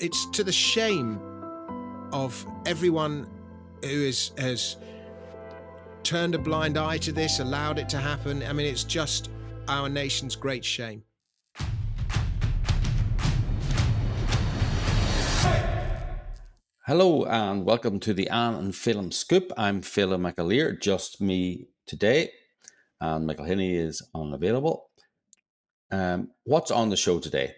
it's to the shame of everyone who has turned a blind eye to this, allowed it to happen. I mean, it's just our nation's great shame. Hello and welcome to the Anne and Phelim Scoop. I'm Phelim McAleer, just me today, and Michael Hinney is unavailable. What's on the show today?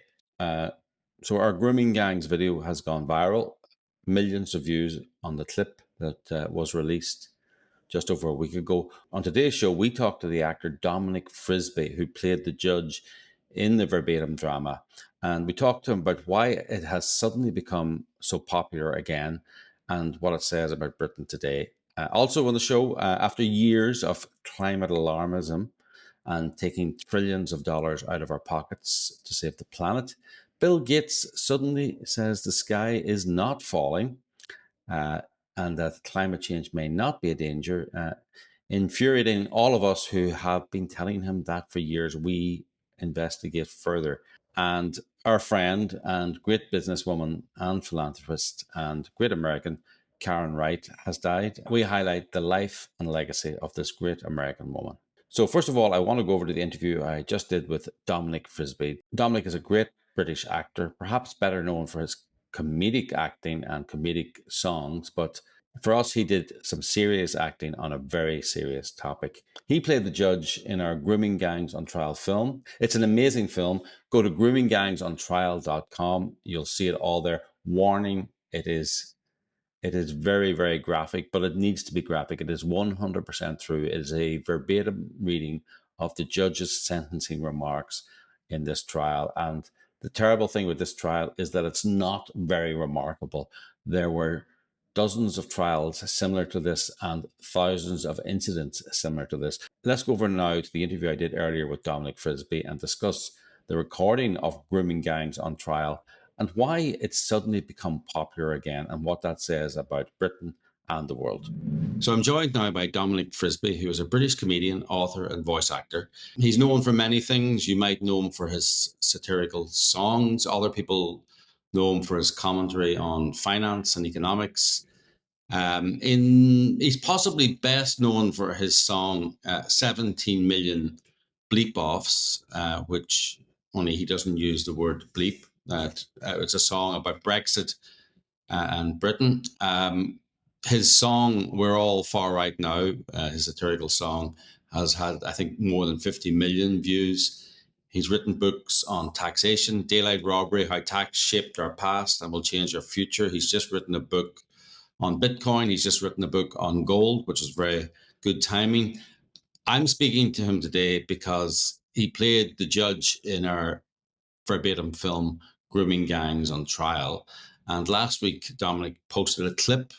So our Grooming Gangs video has gone viral. Millions of views on the clip that was released just over a week ago. On today's show, we talked to the actor Dominic Frisby, who played the judge in the verbatim drama. And we talked to him about why it has suddenly become so popular again and what it says about Britain today. Also on the show, after years of climate alarmism and taking trillions of dollars out of our pockets to save the planet, Bill Gates suddenly says the sky is not falling and that climate change may not be a danger, infuriating all of us who have been telling him that for years. We investigate further. And our friend and great businesswoman and philanthropist and great American, Karen Wright, has died. We highlight the life and legacy of this great American woman. So first of all, I want to go over to the interview I just did with Dominic Frisby. Dominic is a great British actor, perhaps better known for his comedic acting and comedic songs, but for us, he did some serious acting on a very serious topic. He played the judge in our Grooming Gangs on Trial film. It's an amazing film. Go to groominggangsontrial.com. You'll see it all there. Warning, it is very, very graphic, but it needs to be graphic. It is 100% true. It is a verbatim reading of the judge's sentencing remarks in this trial. And the terrible thing with this trial is that it's not very remarkable. There were dozens of trials similar to this and thousands of incidents similar to this. Let's go over now to the interview I did earlier with Dominic Frisby and discuss the recording of Grooming Gangs on Trial and why it's suddenly become popular again and what that says about Britain and the world. So I'm joined now by Dominic Frisby, who is a British comedian, author and voice actor. He's known for many things. You might know him for his satirical songs. Other people know him for his commentary on finance and economics. He's possibly best known for his song 17 Million Bleep Offs, which only he doesn't use the word bleep. It's a song about Brexit and Britain. His song We're All Far Right Now, his satirical song, has had, I think, more than 50 million views. He's written books on taxation, daylight robbery, how tax shaped our past and will change our future. He's just written a book on Bitcoin. He's just written a book on gold, which is very good timing. I'm speaking to him today because he played the judge in our verbatim film, Grooming Gangs on Trial. And last week, Dominic posted a clip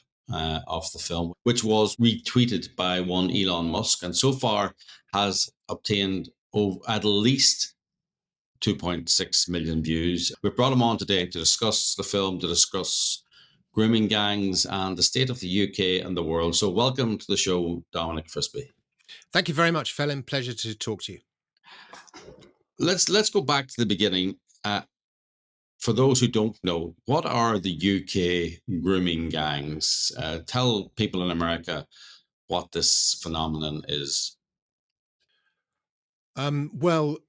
of the film, which was retweeted by one Elon Musk, and so far has obtained at least 2.6 million views. We brought him on today to discuss the film, to discuss grooming gangs and the state of the UK and the world. So welcome to the show, Dominic Frisby. Thank you very much, Phelim. Pleasure to talk to you. Let's go back to the beginning. For those who don't know, what are the UK grooming gangs? Tell people in America what this phenomenon is. Well,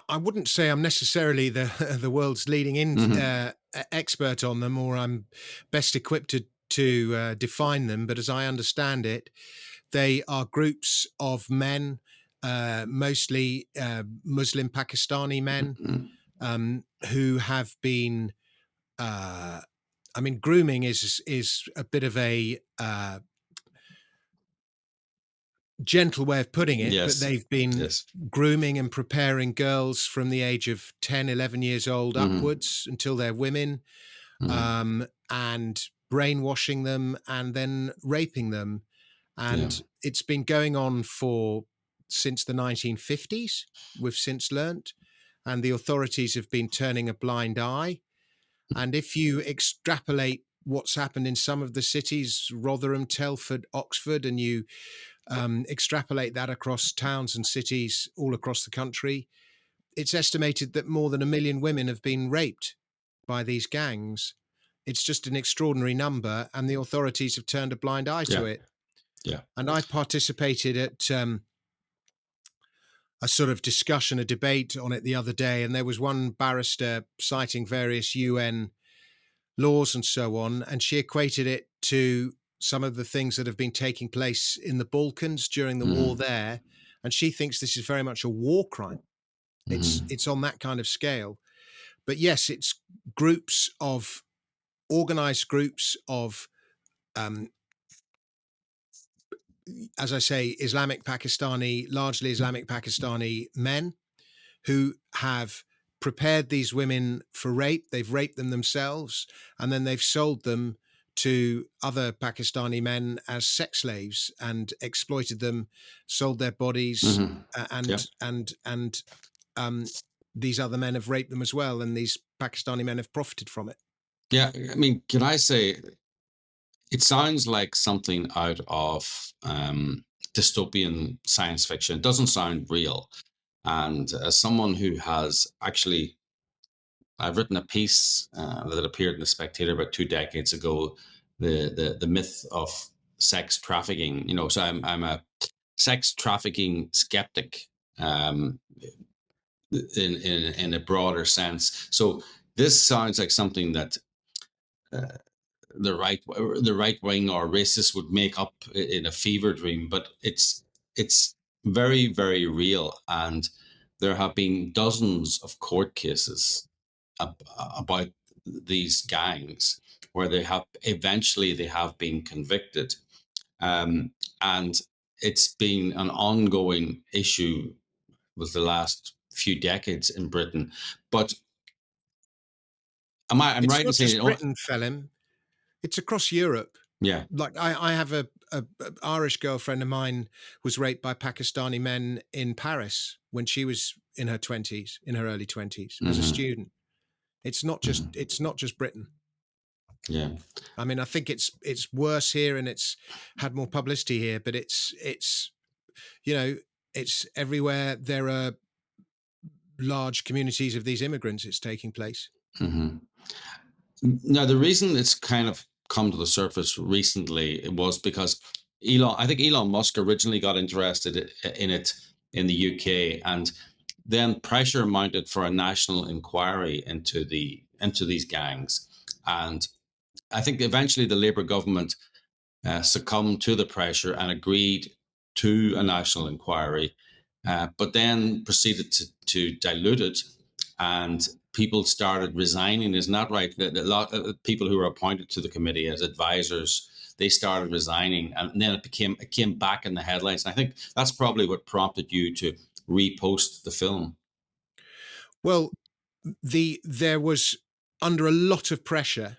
I wouldn't say I'm necessarily the world's leading expert on them, or I'm best equipped to define them. But as I understand it, they are groups of men, mostly Muslim Pakistani men, who have been. Grooming is a bit of a gentle way of putting it, Yes. but they've been grooming and preparing girls from the age of 10, 11 years old upwards until they're women, and brainwashing them and then raping them. And it's been going on since the 1950s, we've since learnt, and the authorities have been turning a blind eye. And if you extrapolate what's happened in some of the cities, Rotherham, Telford, Oxford, and you extrapolate that across towns and cities all across the country, it's estimated that more than 1 million women have been raped by these gangs. It's just an extraordinary number, and the authorities have turned a blind eye to it. Yeah. And I participated at a sort of discussion, a debate on it the other day, and there was one barrister citing various UN laws and so on, and she equated it to some of the things that have been taking place in the Balkans during the war there, and she thinks this is very much a war crime. It's on that kind of scale. But yes, it's groups of organized groups of as I say, largely Islamic Pakistani men who have prepared these women for rape. They've raped them themselves, and then they've sold them to other Pakistani men as sex slaves and exploited them, sold their bodies, and these other men have raped them as well, and these Pakistani men have profited from it. Yeah, I mean, can I say, it sounds like something out of dystopian science fiction. It doesn't sound real. And as someone who has actually, I've written a piece that appeared in The Spectator about 2 decades ago, the myth of sex trafficking. You know, so I'm a sex trafficking skeptic in a broader sense. So this sounds like something that the right wing or racists would make up in a fever dream, but it's very, very real, and there have been dozens of court cases about these gangs where they have been convicted, and it's been an ongoing issue with the last few decades in Britain. But I'm right in saying Britain, Phelim. It's across Europe. Yeah. Like I have a Irish girlfriend of mine was raped by Pakistani men in Paris when she was in her early 20s, as a student. It's not just Britain. Yeah. I mean, I think it's worse here, and it's had more publicity here, but it's you know, it's everywhere there are large communities of these immigrants. It's taking place. Now, the reason it's kind of come to the surface recently was because I think Elon Musk originally got interested in it in the UK, and then pressure mounted for a national inquiry into these gangs. And I think eventually the Labour government succumbed to the pressure and agreed to a national inquiry, but then proceeded to dilute it, and people started resigning. Isn't that right? A lot of people who were appointed to the committee as advisors, they started resigning, and then it came back in the headlines. And I think that's probably what prompted you to repost the film. Well, there was under a lot of pressure,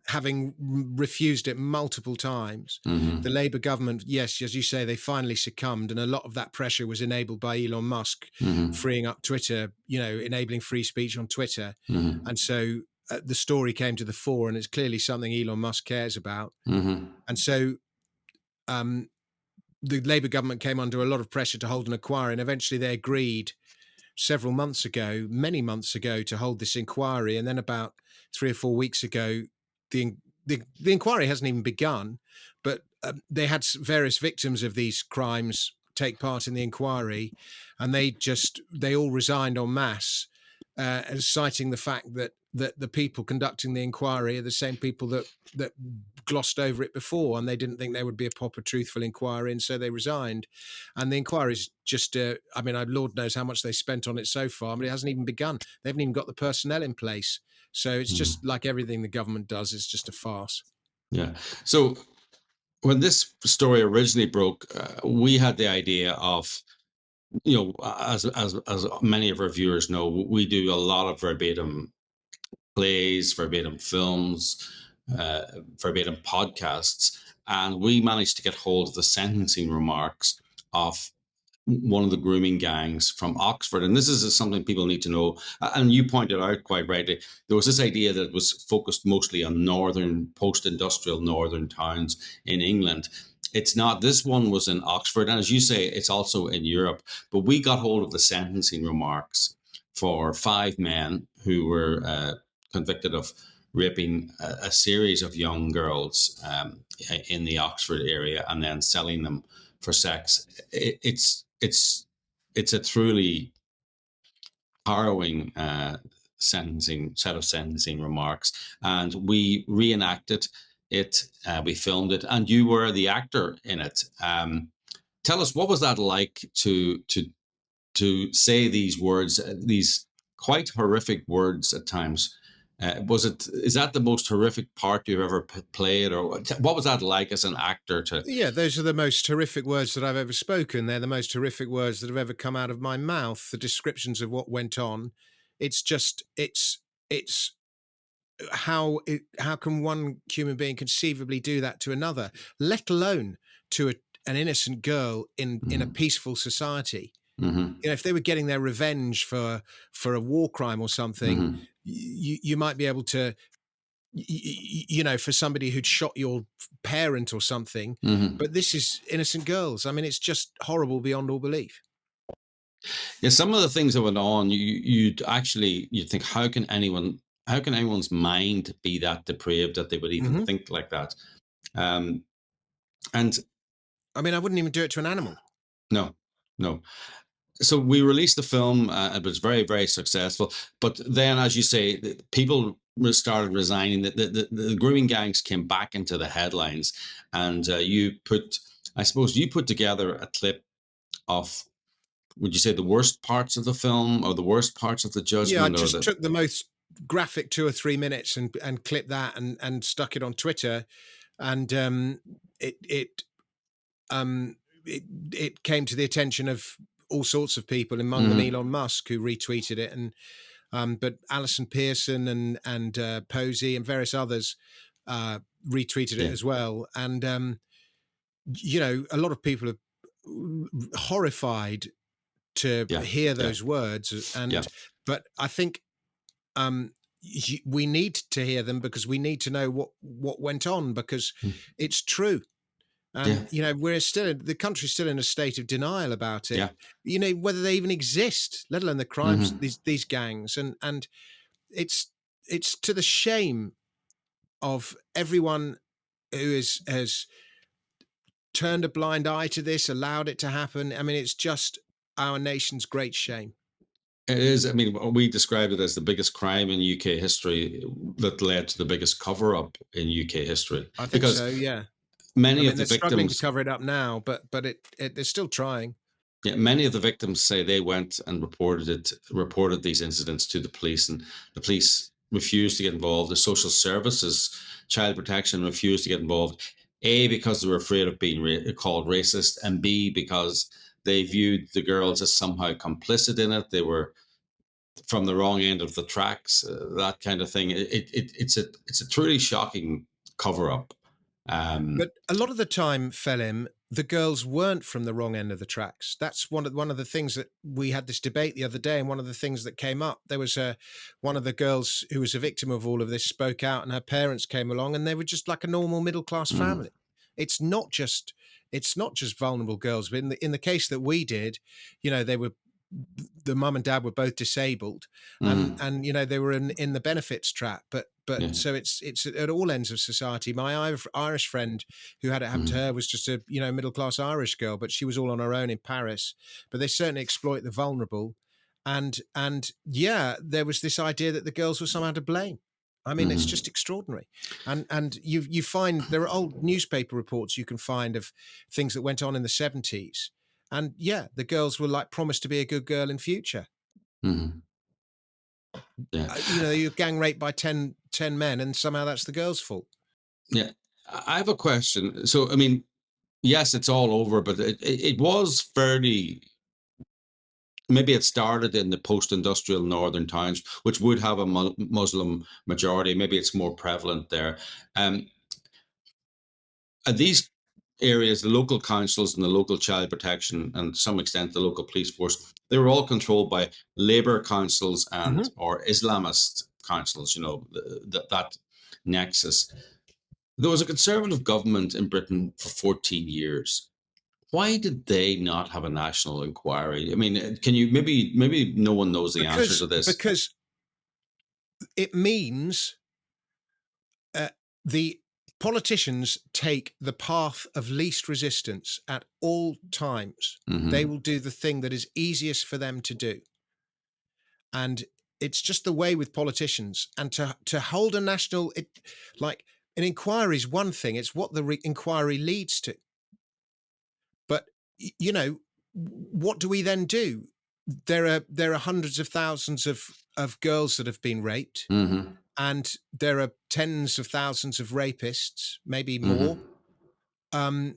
having refused it multiple times. The Labour government, yes, as you say, they finally succumbed, and a lot of that pressure was enabled by Elon Musk freeing up Twitter, enabling free speech on Twitter. And so the story came to the fore, and it's clearly something Elon Musk cares about. And so the Labour government came under a lot of pressure to hold an inquiry, and eventually they agreed many months ago, to hold this inquiry. And then about 3 or 4 weeks ago, the inquiry hasn't even begun, but they had various victims of these crimes take part in the inquiry, and they all resigned en masse, citing the fact that the people conducting the inquiry are the same people that glossed over it before, and they didn't think there would be a proper, truthful inquiry, and so they resigned. And the inquiry is just, Lord knows how much they spent on it so far, but it hasn't even begun. They haven't even got the personnel in place. So it's just like everything the government does, it's just a farce. Yeah. So when this story originally broke, we had the idea of, as many of our viewers know, we do a lot of verbatim plays, verbatim films, verbatim podcasts, and we managed to get hold of the sentencing remarks of one of the grooming gangs from Oxford. And this is something people need to know. And you pointed out quite rightly, there was this idea that it was focused mostly on post-industrial northern towns in England. It's not. This one was in Oxford. And as you say, it's also in Europe. But we got hold of the sentencing remarks for 5 men who were convicted of raping a series of young girls in the Oxford area and then selling them for sex. It's a truly harrowing set of sentencing remarks, and we reenacted it. We filmed it, and you were the actor in it. Tell us, what was that like to say these words, these quite horrific words at times? Is that the most horrific part you've ever played, or what was that like as an actor? Yeah, those are the most horrific words that I've ever spoken. They're the most horrific words that have ever come out of my mouth. The descriptions of what went on. It's how can one human being conceivably do that to another, let alone to an innocent girl in a peaceful society? If they were getting their revenge for a war crime or something, you might be able to, for somebody who'd shot your parent or something. But this is innocent girls. I mean, it's just horrible beyond all belief. Yeah, some of the things that went on, you'd think, how can anyone's mind be that depraved that they would even think like that? And I mean, I wouldn't even do it to an animal. No. So we released the film. It was very, very successful. But then, as you say, people started resigning. The grooming gangs came back into the headlines, and you put together a clip of, would you say, the worst parts of the film or the worst parts of the judgment? Yeah, I just took the most graphic 2 or 3 minutes and clipped that and stuck it on Twitter, and it came to the attention of all sorts of people, among them Elon Musk, who retweeted it, and but Alison Pearson and Posey and various others retweeted it as well, and a lot of people are horrified to hear those words, but I think we need to hear them because we need to know what went on, because it's true. And the country's still in a state of denial about it. Whether they even exist, let alone the crimes, these gangs, and it's to the shame of everyone who has turned a blind eye to this, allowed it to happen. I mean, it's just our nation's great shame. It is. I mean, we described it as the biggest crime in UK history that led to the biggest cover-up in UK history. I think so. Yeah. Many of the they're struggling victims to cover it up now, but they're still trying. Yeah, many of the victims say they went and reported these incidents to the police, and the police refused to get involved. The social services, child protection, refused to get involved. A, because they were afraid of being called racist, and B, because they viewed the girls as somehow complicit in it. They were from the wrong end of the tracks, that kind of thing. It's a truly shocking cover-up. But a lot of the time, Phelim, the girls weren't from the wrong end of the tracks. That's one of the things that we had this debate the other day, and one of the things that came up. There was one of the girls who was a victim of all of this spoke out, and her parents came along, and they were just like a normal middle class family. It's not just vulnerable girls, but in the case that we did, the mum and dad were both disabled, and they were in the benefits trap. So it's at all ends of society. My Irish friend who had it happen to her was just a middle class Irish girl, but she was all on her own in Paris. But they certainly exploit the vulnerable, and there was this idea that the girls were somehow to blame. I mean, it's just extraordinary. And you find there are old newspaper reports you can find of things that went on in the 70s. And the girls were like promised to be a good girl in future. You're gang raped by 10 men, and somehow that's the girl's fault. Yeah. I have a question. So, I mean, yes, it's all over, but it was fairly... Maybe it started in the post-industrial northern towns, which would have a Muslim majority. Maybe it's more prevalent there. At these areas, the local councils and the local child protection, and to some extent the local police force, they were all controlled by Labour councils and or Islamist councils. That nexus. There was a Conservative government in Britain for 14 years. Why did they not have a national inquiry? I mean, can you maybe no one knows the answer to this? it means the politicians take the path of least resistance at all times. They will do the thing that is easiest for them to do. And it's just the way with politicians. And to hold a national, like an inquiry is one thing. It's what the inquiry leads to. But, you know, what do we then do? There are hundreds of thousands of girls that have been raped. And there are tens of thousands of rapists, maybe more. And,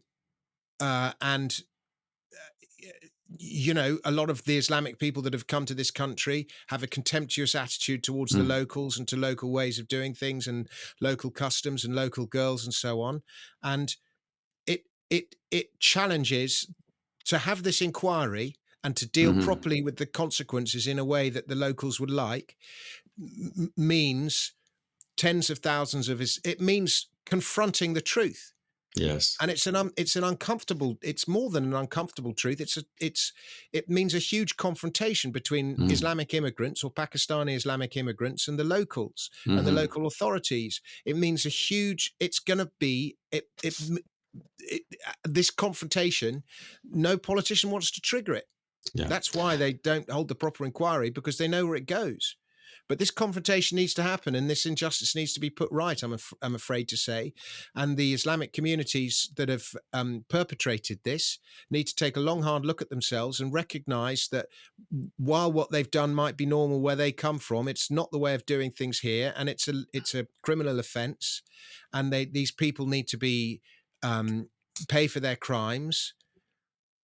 you know, a lot of the Islamic people that have come to this country have a contemptuous attitude towards the locals and to local ways of doing things and local customs and local girls and so on. And it challenges to have this inquiry and to deal properly with the consequences in a way that the locals would like means tens of thousands of it means confronting the truth. Yes. And it's an uncomfortable, it's more than an uncomfortable truth. It means a huge confrontation between Islamic immigrants or Pakistani Islamic immigrants and the locals and the local authorities. It means it's going to be this confrontation. No politician wants to trigger it. Yeah. That's why they don't hold the proper inquiry, because they know where it goes. But this confrontation needs to happen, and this injustice needs to be put right, I'm afraid to say. And the Islamic communities that have perpetrated this need to take a long, hard look at themselves and recognize that while what they've done might be normal where they come from, it's not the way of doing things here, and it's a criminal offense. And these people need to be pay for their crimes.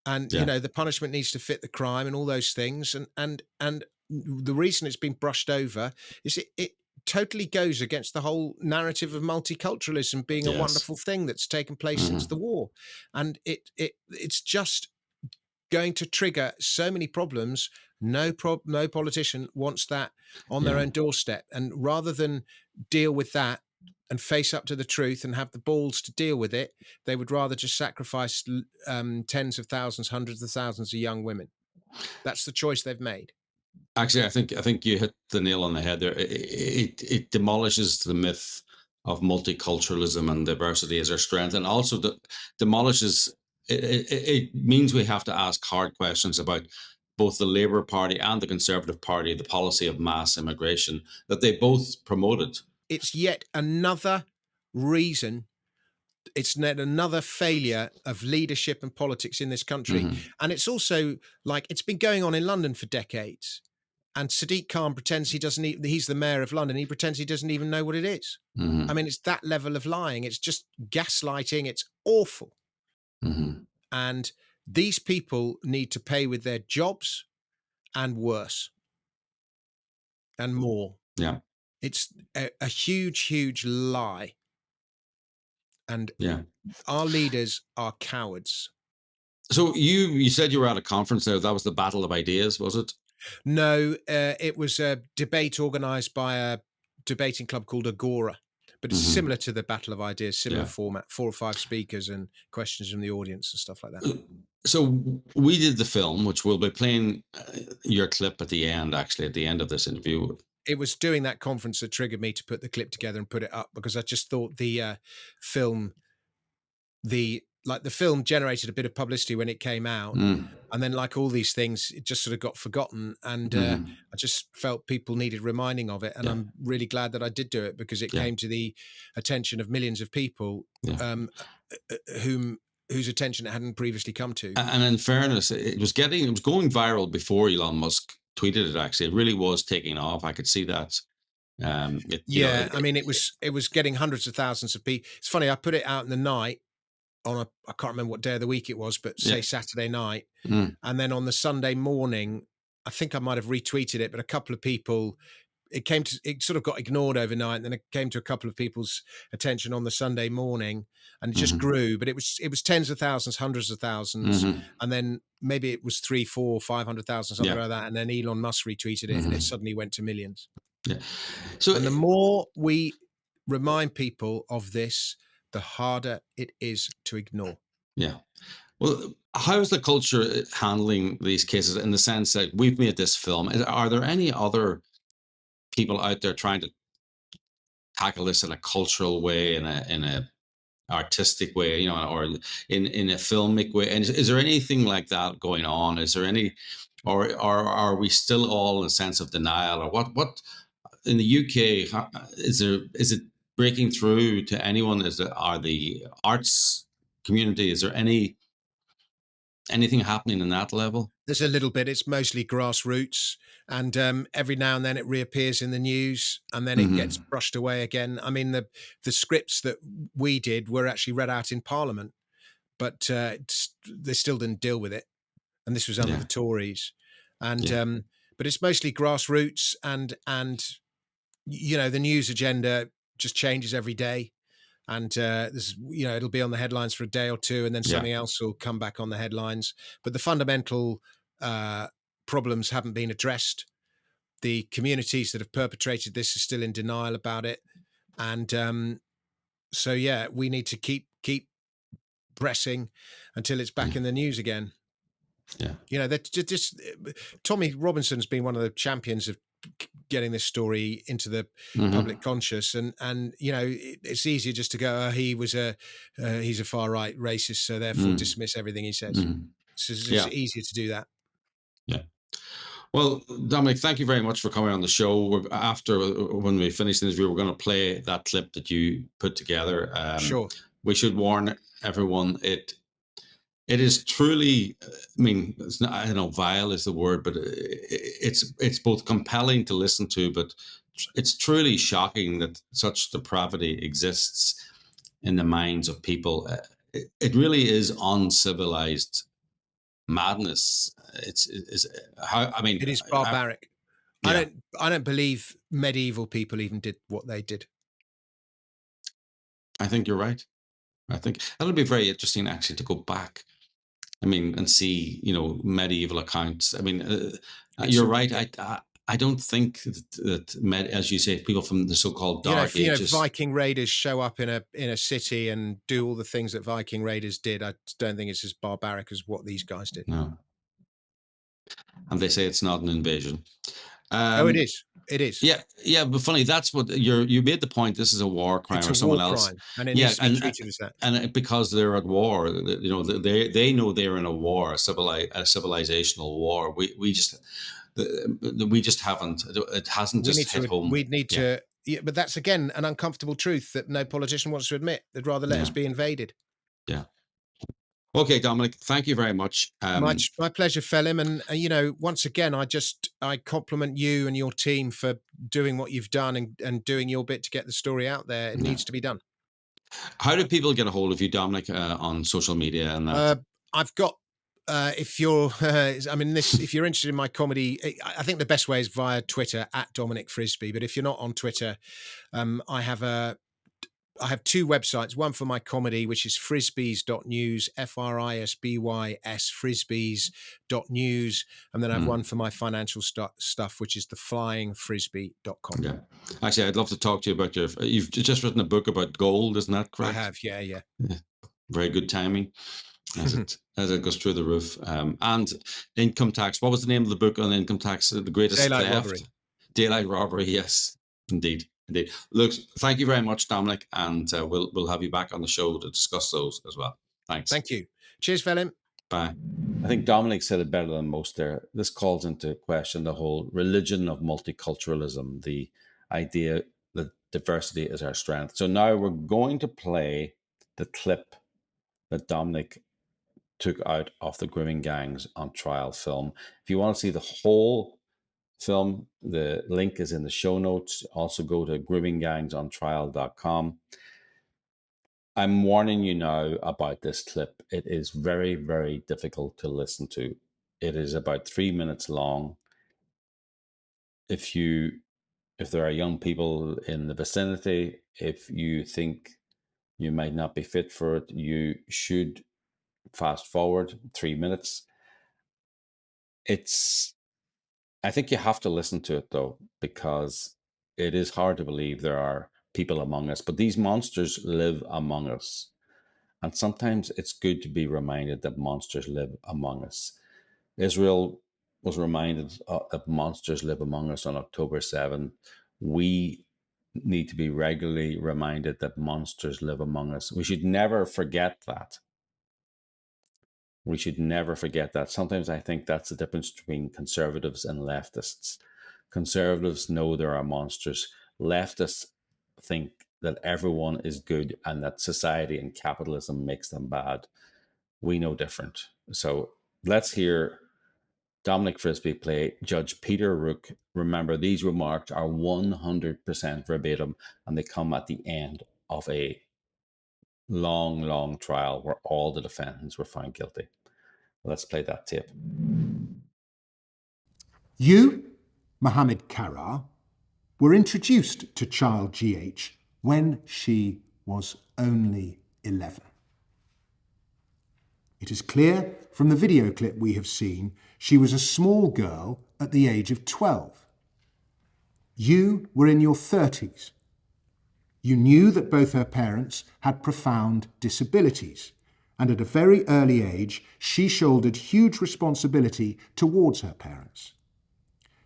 And, you know, the punishment needs to fit the crime and all those things. And the reason it's been brushed over is it totally goes against the whole narrative of multiculturalism being a wonderful thing that's taken place since the war. And it's just going to trigger so many problems. No politician wants that on their own doorstep. And rather than deal with that and face up to the truth and have the balls to deal with it, they would rather just sacrifice tens of thousands, hundreds of thousands of young women. That's the choice they've made. Actually, I think you hit the nail on the head there. It demolishes the myth of multiculturalism and diversity as our strength, and also demolishes. It means we have to ask hard questions about both the Labour Party and the Conservative Party, the policy of mass immigration that they both promoted. It's yet another reason. It's another failure of leadership and politics in this country. And it's also like it's been going on in London for decades. And Sadiq Khan pretends he's the mayor of London. He pretends he doesn't even know what it is. I mean, it's that level of lying. It's just gaslighting. It's awful. And these people need to pay with their jobs and worse and more. Yeah. It's a huge, huge lie. And our leaders are cowards. So you said you were at a conference there. That was the Battle of Ideas, was it? No, it was a debate organised by a debating club called Agora. But it's similar to the Battle of Ideas, similar format, 4 or 5 speakers and questions from the audience and stuff like that. So we did the film, which we'll be playing your clip at the end, actually, at the end of this interview. It was doing that conference that triggered me to put the clip together and put it up, because I just thought the film generated a bit of publicity when it came out. And then, like all these things, it just sort of got forgotten. And I just felt people needed reminding of it. And I'm really glad that I did do it, because it came to the attention of millions of people whose attention it hadn't previously come to. And in fairness, it was going viral before Elon Musk tweeted it. Actually, it really was taking off. I could see that. I mean, it was getting hundreds of thousands of people. It's funny, I put it out in the night on I can't remember what day of the week it was, but say Saturday night. And then on the Sunday morning, I think I might have retweeted it, but a couple of people, it sort of got ignored overnight. And then it came to a couple of people's attention on the Sunday morning, and it just grew. But it was tens of thousands, hundreds of thousands. And then maybe it was 300, 400, 500,000, something like that. And then Elon Musk retweeted it, and it suddenly went to millions. Yeah. So, and the more we remind people of this, the harder it is to ignore. Yeah. Well, how is the culture handling these cases, in the sense that we've made this film? Are there any other people out there trying to tackle this in a cultural way, in a artistic way, you know, or in a filmic way. And is there anything like that going on? Is there any, or are we still all in a sense of denial, or what in the UK? Is it breaking through to anyone? Are the arts community? Is there anything happening in that level? There's a little bit. It's mostly grassroots, and every now and then it reappears in the news, and then it gets brushed away again. I mean, the scripts that we did were actually read out in Parliament, but they still didn't deal with it, and this was under the Tories. And but it's mostly grassroots, and you know, the news agenda just changes every day. And this, you know, it'll be on the headlines for a day or two, and then something else will come back on the headlines. But the fundamental problems haven't been addressed. The communities that have perpetrated this are still in denial about it, and so yeah, we need to keep pressing until it's back in the news again. Yeah, you know, that just Tommy Robinson's been one of the champions of getting this story into the public conscious, and you know, it's easier just to go, he's a far right racist, so therefore dismiss everything he says. So it's just easier to do that. Yeah. Well, Dominic, thank you very much for coming on the show. When we finish the interview, we're going to play that clip that you put together. Sure. We should warn everyone, it is truly, I mean, it's not, I don't know, vile is the word, but it's both compelling to listen to, but it's truly shocking that such depravity exists in the minds of people. It really is uncivilized madness. It's how, I mean, it is barbaric. I don't believe medieval people even did what they did. I think you're right. I think that'll be very interesting actually to go back, I mean, and see, you know, medieval accounts. I mean, you're right. I don't think that as you say, people from the so-called dark ages, Viking raiders show up in a city and do all the things that Viking raiders did. I don't think it's as barbaric as what these guys did. No. And they say it's not an invasion. It is. It is. Yeah, but funny. That's what you made the point. This is a war crime, it's or someone else, crime, and it needs to be treated as that. And because they're at war, you know, they know they're in a war, a civilizational war. We just haven't. It hasn't just hit home. We need to. Yeah, but that's again an uncomfortable truth that no politician wants to admit. They'd rather let us be invaded. Yeah. Okay, Dominic, thank you very much. My pleasure, Phelim. And you know, once again, I compliment you and your team for doing what you've done and doing your bit to get the story out there. It needs to be done. How do people get a hold of you, Dominic, on social media and that? I've got. If you're, if you're interested in my comedy, I think the best way is via Twitter at Dominic Frisby. But if you're not on Twitter, I have two websites, one for my comedy, which is frisbys.news, FRISBYS, frisbys.news. And then I have one for my financial stuff, which is theflyingfrisbee.com. Yeah. Actually, I'd love to talk to you about you've just written a book about gold, isn't that correct? I have, yeah. Very good timing as it goes through the roof. And income tax. What was the name of the book on income tax? The greatest Daylight theft? robbery. Daylight robbery, yes, indeed. Look, thank you very much, Dominic, and we'll have you back on the show to discuss those as well. Thanks. Thank you. Cheers, Phelim. Bye. I think Dominic said it better than most there. This calls into question the whole religion of multiculturalism, the idea that diversity is our strength. So now we're going to play the clip that Dominic took out of the Grooming Gangs on Trial film. If you want to see the whole film, the link is in the show notes. Also go to groominggangsontrial.com. I'm warning you now about this clip. It is very, very difficult to listen to. It is about 3 minutes long. If there are young people in the vicinity, if you think you might not be fit for it, you should fast forward 3 minutes. I think you have to listen to it though, because it is hard to believe there are people among us, but these monsters live among us. And sometimes it's good to be reminded that monsters live among us. Israel was reminded that monsters live among us on October 7, we need to be regularly reminded that monsters live among us. We should never forget that. We should never forget that. Sometimes I think that's the difference between conservatives and leftists. Conservatives know there are monsters. Leftists think that everyone is good and that society and capitalism makes them bad. We know different. So let's hear Dominic Frisby play Judge Peter Rook. Remember, these remarks are 100% verbatim, and they come at the end of a long, long trial where all the defendants were found guilty. Let's play that tape. You, Mohammed Karar, were introduced to child GH when she was only 11. It is clear from the video clip we have seen she was a small girl at the age of 12. You were in your 30s. You knew that both her parents had profound disabilities, and at a very early age she shouldered huge responsibility towards her parents.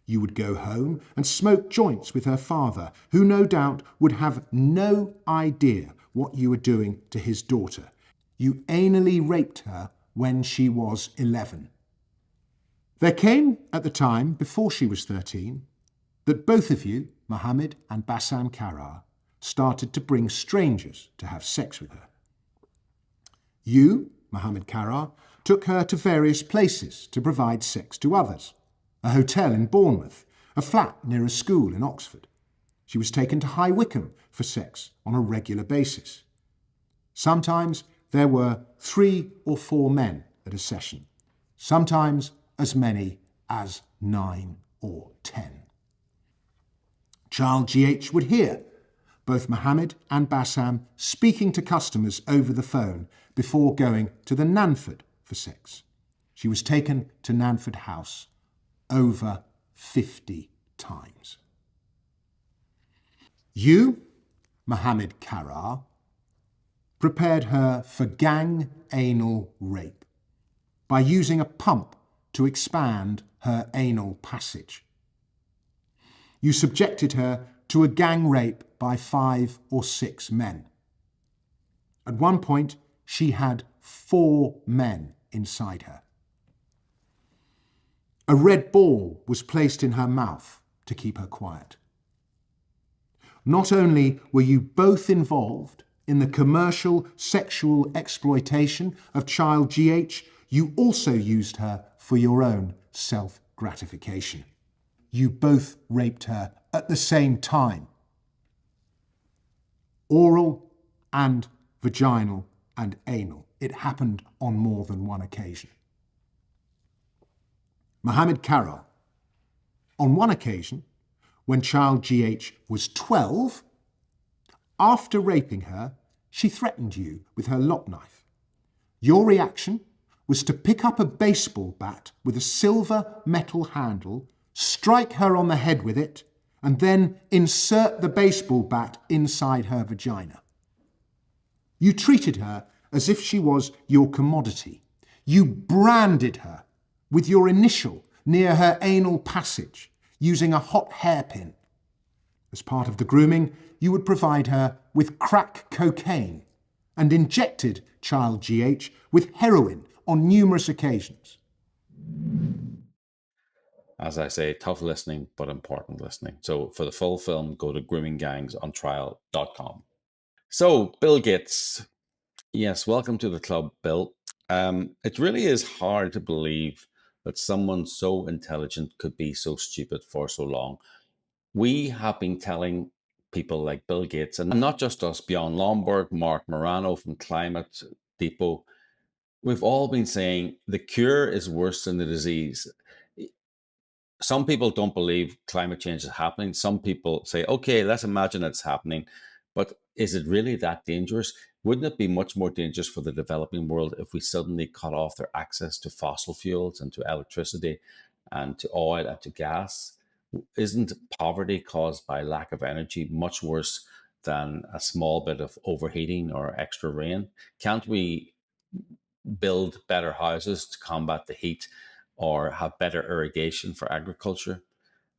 You would go home and smoke joints with her father, who no doubt would have no idea what you were doing to his daughter. You anally raped her when she was 11. There came, at the time, before she was 13, that both of you, Mohammed and Bassam Karar, started to bring strangers to have sex with her. You, Mohammed Karar, took her to various places to provide sex to others. A hotel in Bournemouth, a flat near a school in Oxford. She was taken to High Wycombe for sex on a regular basis. Sometimes there were 3 or 4 men at a session, sometimes as many as 9 or 10. Child GH would hear both Mohammed and Bassam speaking to customers over the phone before going to the Nanford for sex. She was taken to Nanford House over 50 times. You, Mohammed Karar, prepared her for gang anal rape by using a pump to expand her anal passage. You subjected her to a gang rape by 5 or 6 men. At one point, she had 4 men inside her. A red ball was placed in her mouth to keep her quiet. Not only were you both involved in the commercial sexual exploitation of child GH, you also used her for your own self-gratification. You both raped her at the same time. Oral and vaginal and anal. It happened on more than one occasion. Mohammed Karar, on one occasion, when child GH was 12, after raping her, she threatened you with her lock knife. Your reaction was to pick up a baseball bat with a silver metal handle, strike her on the head with it, and then insert the baseball bat inside her vagina. You treated her as if she was your commodity. You branded her with your initial near her anal passage using a hot hairpin. As part of the grooming, you would provide her with crack cocaine and injected child GH with heroin on numerous occasions. As I say, tough listening, but important listening. So for the full film, go to groominggangsontrial.com. So Bill Gates. Yes, welcome to the club, Bill. It really is hard to believe that someone so intelligent could be so stupid for so long. We have been telling people like Bill Gates, and not just us, Bjorn Lomborg, Mark Morano from Climate Depot, we've all been saying the cure is worse than the disease. Some people don't believe climate change is happening. Some people say, okay, let's imagine it's happening. But is it really that dangerous? Wouldn't it be much more dangerous for the developing world if we suddenly cut off their access to fossil fuels and to electricity and to oil and to gas? Isn't poverty caused by lack of energy much worse than a small bit of overheating or extra rain? Can't we build better houses to combat the heat or have better irrigation for agriculture?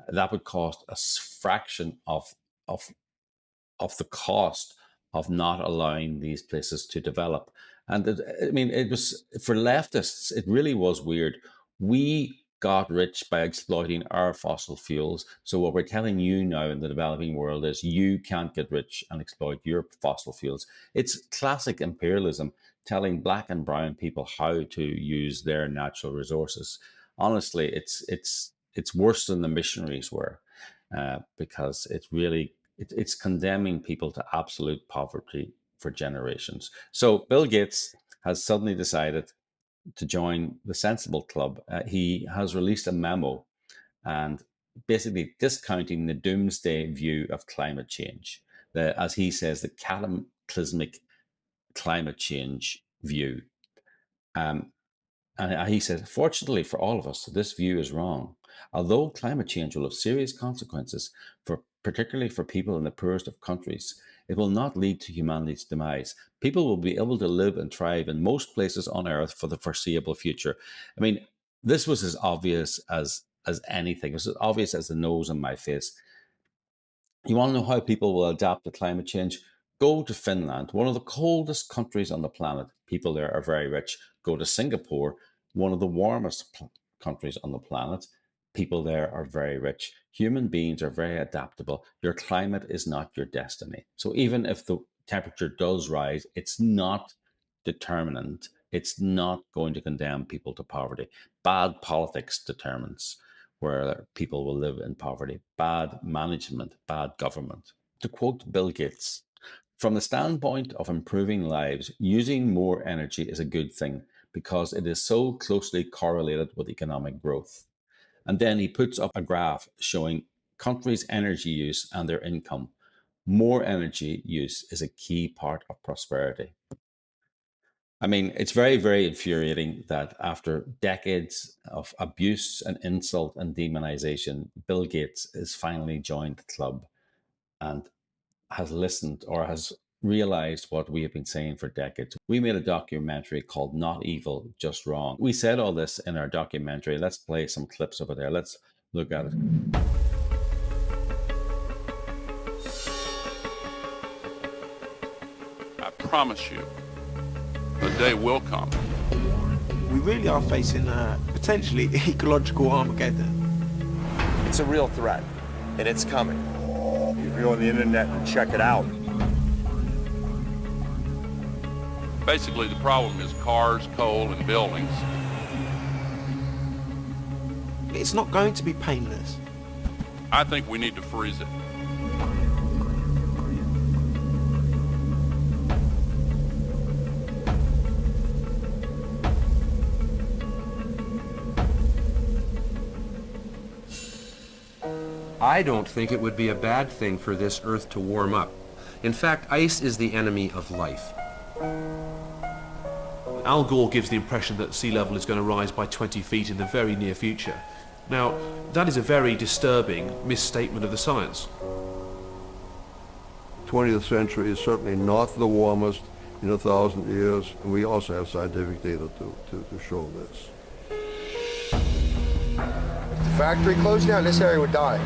that would cost a fraction of the cost of not allowing these places to develop. And it was, for leftists, it really was weird. We got rich by exploiting our fossil fuels. So what we're telling you now in the developing world is you can't get rich and exploit your fossil fuels. It's classic imperialism, telling black and brown people how to use their natural resources. Honestly, it's worse than the missionaries were, because it's condemning people to absolute poverty for generations. So Bill Gates has suddenly decided to join the Sensible Club. He has released a memo and basically discounting the doomsday view of climate change, as he says, the cataclysmic climate change view. And he says, fortunately for all of us, this view is wrong. Although climate change will have serious consequences, particularly for people in the poorest of countries, it will not lead to humanity's demise. People will be able to live and thrive in most places on Earth for the foreseeable future. I mean, this was as obvious as anything. It was as obvious as the nose on my face. You want to know how people will adapt to climate change? Go to Finland, one of the coldest countries on the planet. People there are very rich. Go to Singapore, one of the warmest countries on the planet. People there are very rich. Human beings are very adaptable. Your climate is not your destiny. So even if the temperature does rise, it's not determinant. It's not going to condemn people to poverty. Bad politics determines where people will live in poverty. Bad management, bad government. To quote Bill Gates, from the standpoint of improving lives, using more energy is a good thing because it is so closely correlated with economic growth. And then he puts up a graph showing countries' energy use and their income. More energy use is a key part of prosperity. I mean, it's very, very infuriating that after decades of abuse and insult and demonization, Bill Gates has finally joined the club and has listened or has realized what we have been saying for decades. We made a documentary called Not Evil, Just Wrong. We said all this in our documentary. Let's play some clips over there. Let's look at it. I promise you, a day will come. We really are facing potentially ecological Armageddon. It's a real threat, and it's coming. You can go on the internet and check it out. Basically, the problem is cars, coal, and buildings. It's not going to be painless. I think we need to freeze it. I don't think it would be a bad thing for this Earth to warm up. In fact, ice is the enemy of life. Al Gore gives the impression that sea level is going to rise by 20 feet in the very near future. Now, that is a very disturbing misstatement of the science. 20th century is certainly not the warmest in 1,000 years, and we also have scientific data to show this. If the factory closed down, this area would die.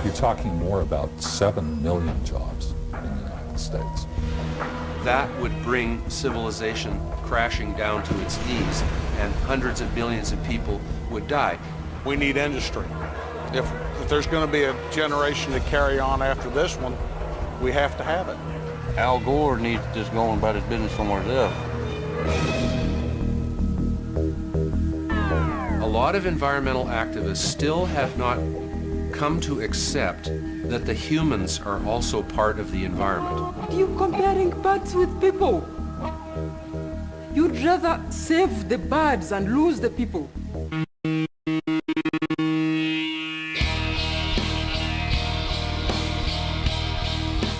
You're talking more about 7 million jobs in the United States. That would bring civilization crashing down to its knees, and hundreds of millions of people would die. We need industry. If there's going to be a generation to carry on after this one, we have to have it. Al Gore needs to just go on about his business somewhere else. A lot of environmental activists still have not come to accept that the humans are also part of the environment. You're comparing birds with people. You'd rather save the birds and lose the people.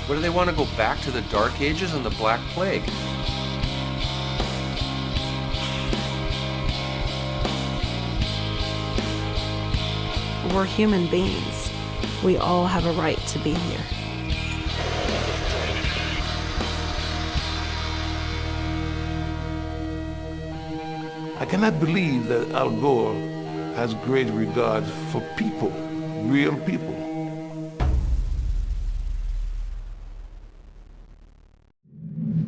What do they want to go back to the Dark Ages and the Black Plague? We're human beings. We all have a right to be here. And I believe that Al Gore has great regard for people, real people.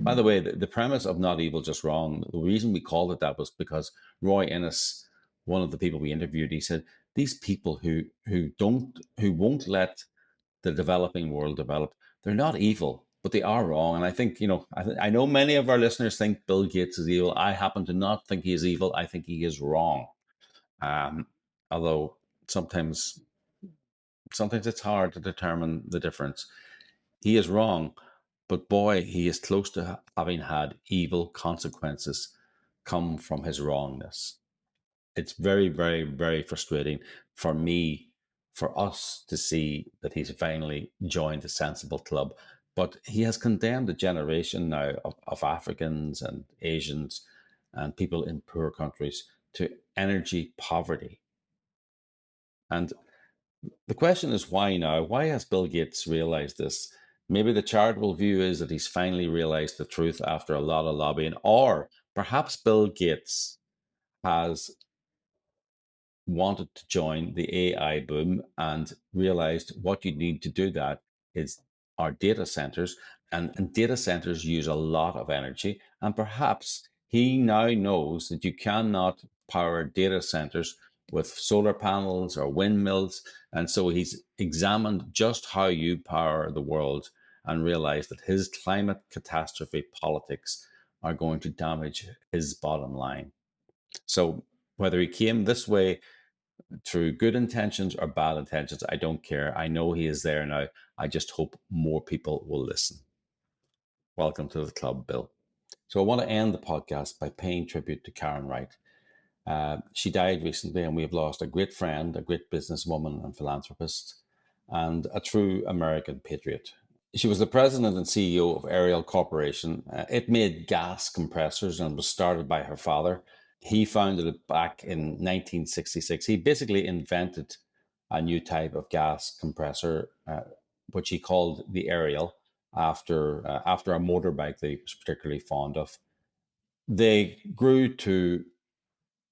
By the way, the premise of Not Evil, Just Wrong, the reason we called it that was because Roy Innes, one of the people we interviewed, he said, these people who won't let the developing world develop, they're not evil, but they are wrong. And I think, I know many of our listeners think Bill Gates is evil. I happen to not think he is evil. I think he is wrong. Although sometimes it's hard to determine the difference. He is wrong, but boy, he is close to having had evil consequences come from his wrongness. It's very, very, very frustrating for me, for us to see that he's finally joined the sensible club. But he has condemned a generation now of Africans and Asians and people in poor countries to energy poverty. And the question is, why now? Why has Bill Gates realized this? Maybe the charitable view is that he's finally realized the truth after a lot of lobbying, or perhaps Bill Gates has wanted to join the AI boom and realized what you need to do that is our data centers, and data centers use a lot of energy. And perhaps he now knows that you cannot power data centers with solar panels or windmills. And so he's examined just how you power the world and realized that his climate catastrophe politics are going to damage his bottom line. So whether he came this way through good intentions or bad intentions, I don't care. I know he is there now. I just hope more people will listen. Welcome to the club, Bill. So I want to end the podcast by paying tribute to Karen Wright. She died recently, and we have lost a great friend, a great businesswoman and philanthropist, and a true American patriot. She was the president and CEO of Ariel Corporation. It made gas compressors and was started by her father. He founded it back in 1966. He basically invented a new type of gas compressor, which he called the Ariel, after a motorbike that he was particularly fond of. They grew to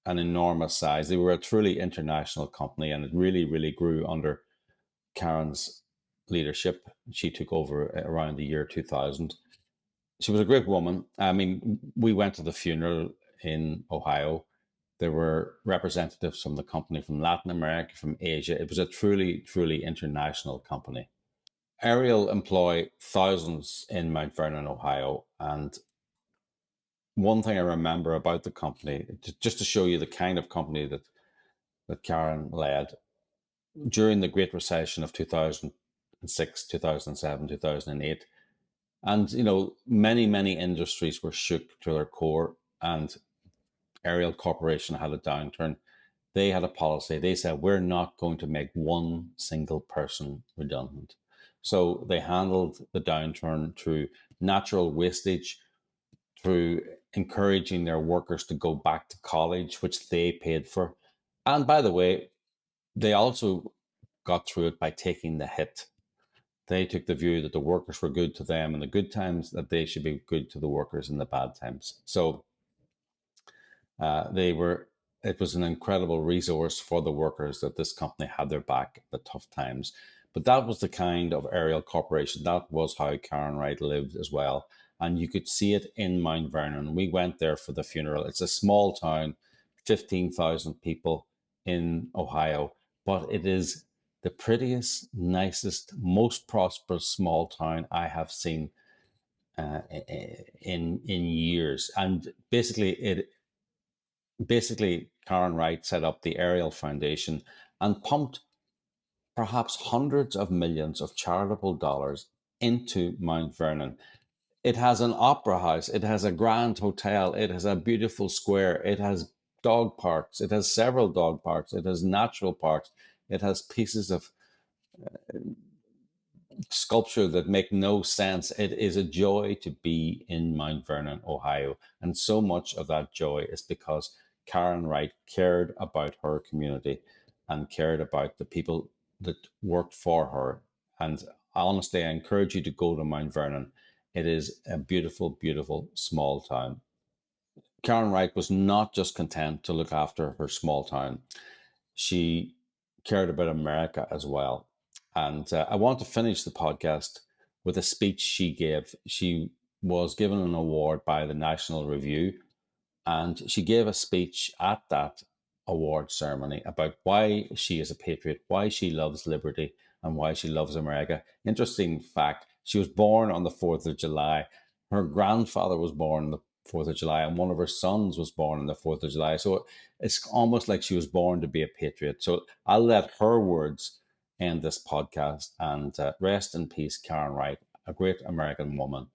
an enormous size. They were a truly international company, and it really, really grew under Karen's leadership. She took over around the year 2000. She was a great woman. I mean, we went to the funeral in Ohio. There were representatives from the company from Latin America, from Asia. It was a truly, truly international company. Ariel employ thousands in Mount Vernon, Ohio. And one thing I remember about the company, just to show you the kind of company that Karen led, during the Great Recession of 2006, 2007, 2008, and many, many industries were shook to their core, and Ariel Corporation had a downturn. They had a policy. They said, we're not going to make one single person redundant. So they handled the downturn through natural wastage, through encouraging their workers to go back to college, which they paid for. And by the way, they also got through it by taking the hit. They took the view that the workers were good to them in the good times, that they should be good to the workers in the bad times. So it was an incredible resource for the workers that this company had their back at the tough times. But that was the kind of Ariel Corporation. That was how Karen Wright lived as well. And you could see it in Mount Vernon. We went there for the funeral. It's a small town, 15,000 people in Ohio, but it is the prettiest, nicest, most prosperous small town I have seen in years. And basically, Karen Wright set up the Ariel Foundation and pumped perhaps hundreds of millions of charitable dollars into Mount Vernon. It has an opera house. It has a grand hotel. It has a beautiful square. It has dog parks. It has several dog parks. It has natural parks. It has pieces of sculpture that make no sense. It is a joy to be in Mount Vernon, Ohio. And so much of that joy is because Karen Wright cared about her community and cared about the people that worked for her. And honestly, I encourage you to go to Mount Vernon. It is a beautiful, beautiful small town. Karen Wright was not just content to look after her small town. She cared about America as well. And I want to finish the podcast with a speech she gave. She was given an award by the National Review, and she gave a speech at that award ceremony about why she is a patriot, why she loves liberty, and why she loves America. Interesting fact, she was born on the 4th of July. Her grandfather was born on the 4th of July, and one of her sons was born on the 4th of July. So it's almost like she was born to be a patriot. So I'll let her words end this podcast, and rest in peace, Karen Wright, a great American woman.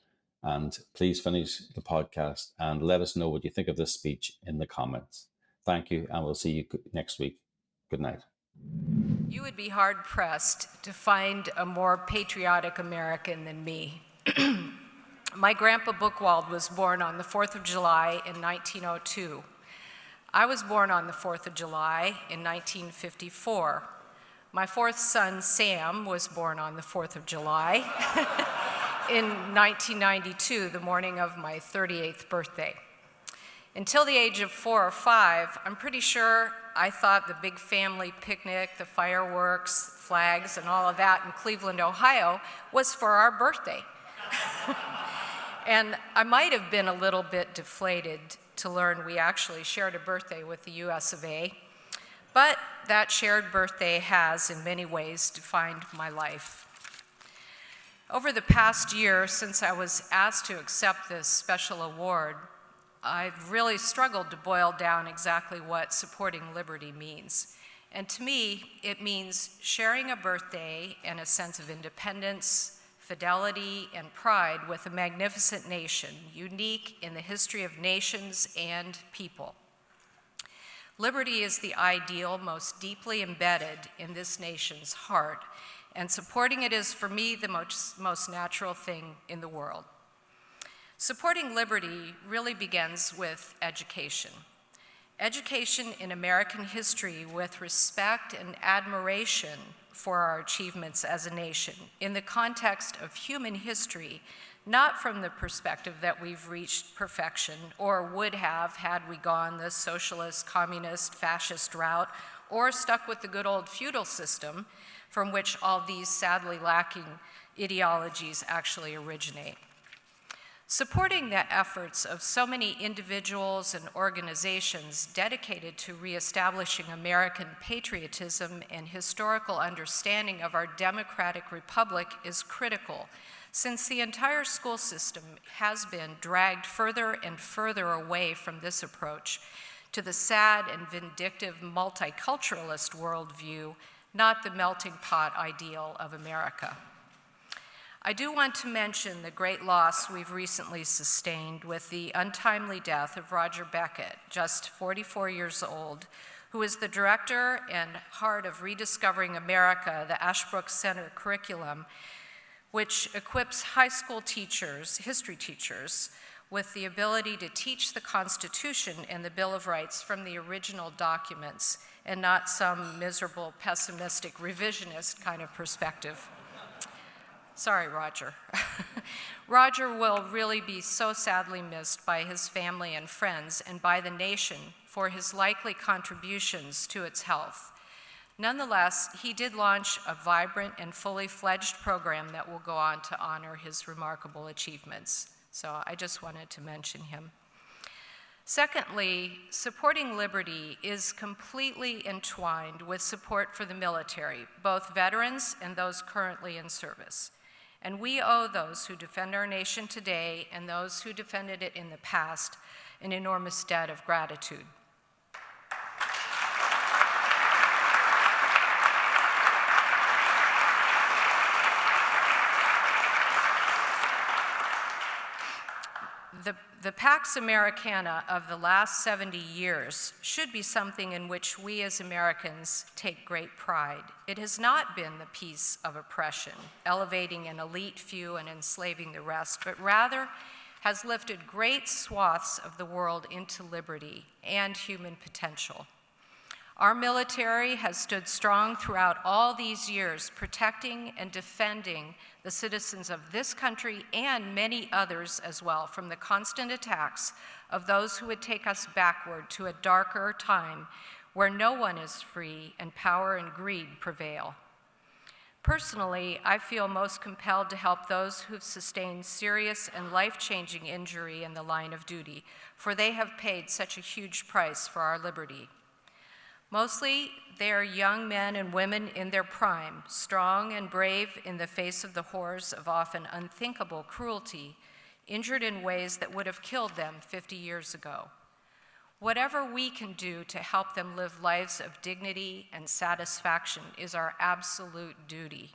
And please finish the podcast and let us know what you think of this speech in the comments. Thank you, and we'll see you next week. Good night. You would be hard-pressed to find a more patriotic American than me. My grandpa Buchwald was born on the 4th of July in 1902. I was born on the 4th of July in 1954. My fourth son, Sam, was born on the 4th of July in 1992, the morning of my 38th birthday. Until the age of 4 or 5, I'm pretty sure I thought the big family picnic, the fireworks, flags, and all of that in Cleveland, Ohio was for our birthday. And I might have been a little bit deflated to learn we actually shared a birthday with the US of A, but that shared birthday has, in many ways, defined my life. Over the past year, since I was asked to accept this special award, I've really struggled to boil down exactly what supporting liberty means. And to me, it means sharing a birthday and a sense of independence, fidelity, and pride with a magnificent nation, unique in the history of nations and people. Liberty is the ideal most deeply embedded in this nation's heart, and supporting it is, for me, the most natural thing in the world. Supporting liberty really begins with education. Education in American history with respect and admiration for our achievements as a nation in the context of human history, not from the perspective that we've reached perfection or would have had we gone the socialist, communist, fascist route or stuck with the good old feudal system from which all these sadly lacking ideologies actually originate. Supporting the efforts of so many individuals and organizations dedicated to reestablishing American patriotism and historical understanding of our democratic republic is critical, since the entire school system has been dragged further and further away from this approach to the sad and vindictive multiculturalist worldview, not the melting pot ideal of America. I do want to mention the great loss we've recently sustained with the untimely death of Roger Beckett, just 44 years old, who is the director and heart of Rediscovering America, the Ashbrook Center curriculum, which equips high school teachers, history teachers, with the ability to teach the Constitution and the Bill of Rights from the original documents and not some miserable, pessimistic, revisionist kind of perspective. Sorry, Roger. Roger will really be so sadly missed by his family and friends and by the nation for his likely contributions to its health. Nonetheless, he did launch a vibrant and fully fledged program that will go on to honor his remarkable achievements. So I just wanted to mention him. Secondly, supporting liberty is completely entwined with support for the military, both veterans and those currently in service. And we owe those who defend our nation today and those who defended it in the past an enormous debt of gratitude. The Pax Americana of the last 70 years should be something in which we as Americans take great pride. It has not been the peace of oppression, elevating an elite few and enslaving the rest, but rather has lifted great swaths of the world into liberty and human potential. Our military has stood strong throughout all these years, protecting and defending the citizens of this country and many others as well from the constant attacks of those who would take us backward to a darker time where no one is free and power and greed prevail. Personally, I feel most compelled to help those who've sustained serious and life-changing injury in the line of duty, for they have paid such a huge price for our liberty. Mostly, they are young men and women in their prime, strong and brave in the face of the horrors of often unthinkable cruelty, injured in ways that would have killed them 50 years ago. Whatever we can do to help them live lives of dignity and satisfaction is our absolute duty.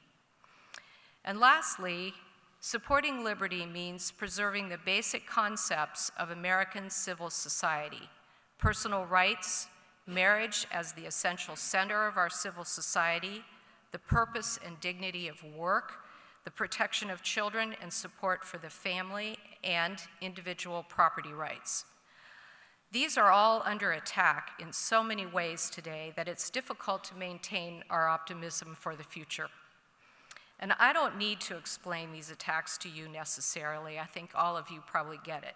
And lastly, supporting liberty means preserving the basic concepts of American civil society: personal rights, marriage as the essential center of our civil society, the purpose and dignity of work, the protection of children and support for the family, and individual property rights. These are all under attack in so many ways today that it's difficult to maintain our optimism for the future. And I don't need to explain these attacks to you necessarily. I think all of you probably get it.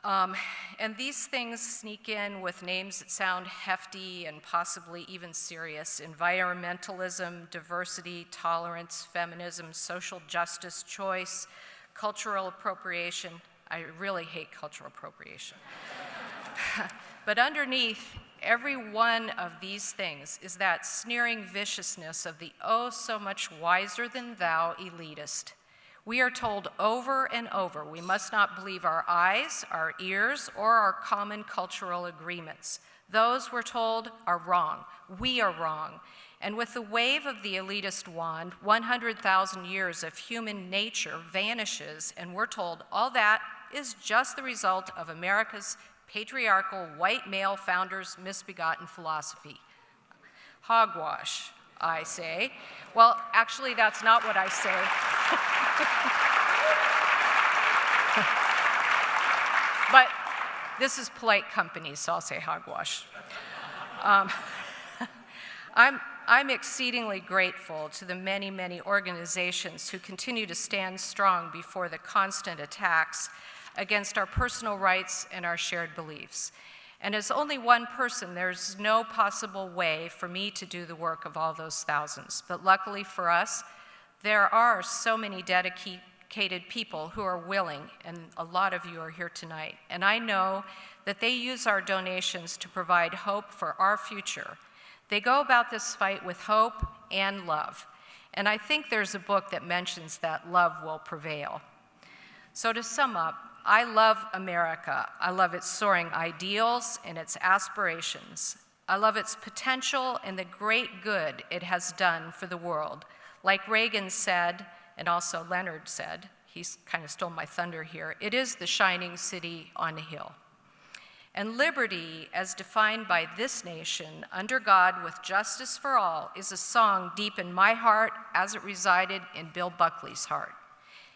And these things sneak in with names that sound hefty and possibly even serious: environmentalism, diversity, tolerance, feminism, social justice, choice, cultural appropriation. I really hate cultural appropriation. But underneath every one of these things is that sneering viciousness of the oh so much wiser than thou elitist. We are told over and over we must not believe our eyes, our ears, or our common cultural agreements. Those, we're told, are wrong. We are wrong. And with the wave of the elitist wand, 100,000 years of human nature vanishes, and we're told all that is just the result of America's patriarchal white male founders' misbegotten philosophy. Hogwash, I say. Well, actually, that's not what I say. But this is polite company, so I'll say hogwash. I'm exceedingly grateful to the many, many organizations who continue to stand strong before the constant attacks against our personal rights and our shared beliefs. And as only one person, there's no possible way for me to do the work of all those thousands. But luckily for us, there are so many dedicated people who are willing, and a lot of you are here tonight. And I know that they use our donations to provide hope for our future. They go about this fight with hope and love. And I think there's a book that mentions that love will prevail. So to sum up, I love America. I love its soaring ideals and its aspirations. I love its potential and the great good it has done for the world. Like Reagan said, and also Leonard said, he kind of stole my thunder here, it is the shining city on a hill. And liberty, as defined by this nation, under God with justice for all, is a song deep in my heart as it resided in Bill Buckley's heart.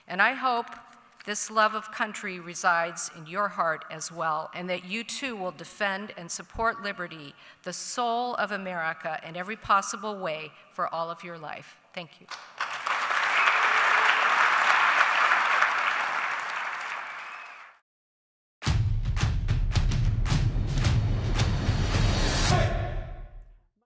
And I hope this love of country resides in your heart as well, and that you too will defend and support liberty, the soul of America, in every possible way for all of your life. Thank you.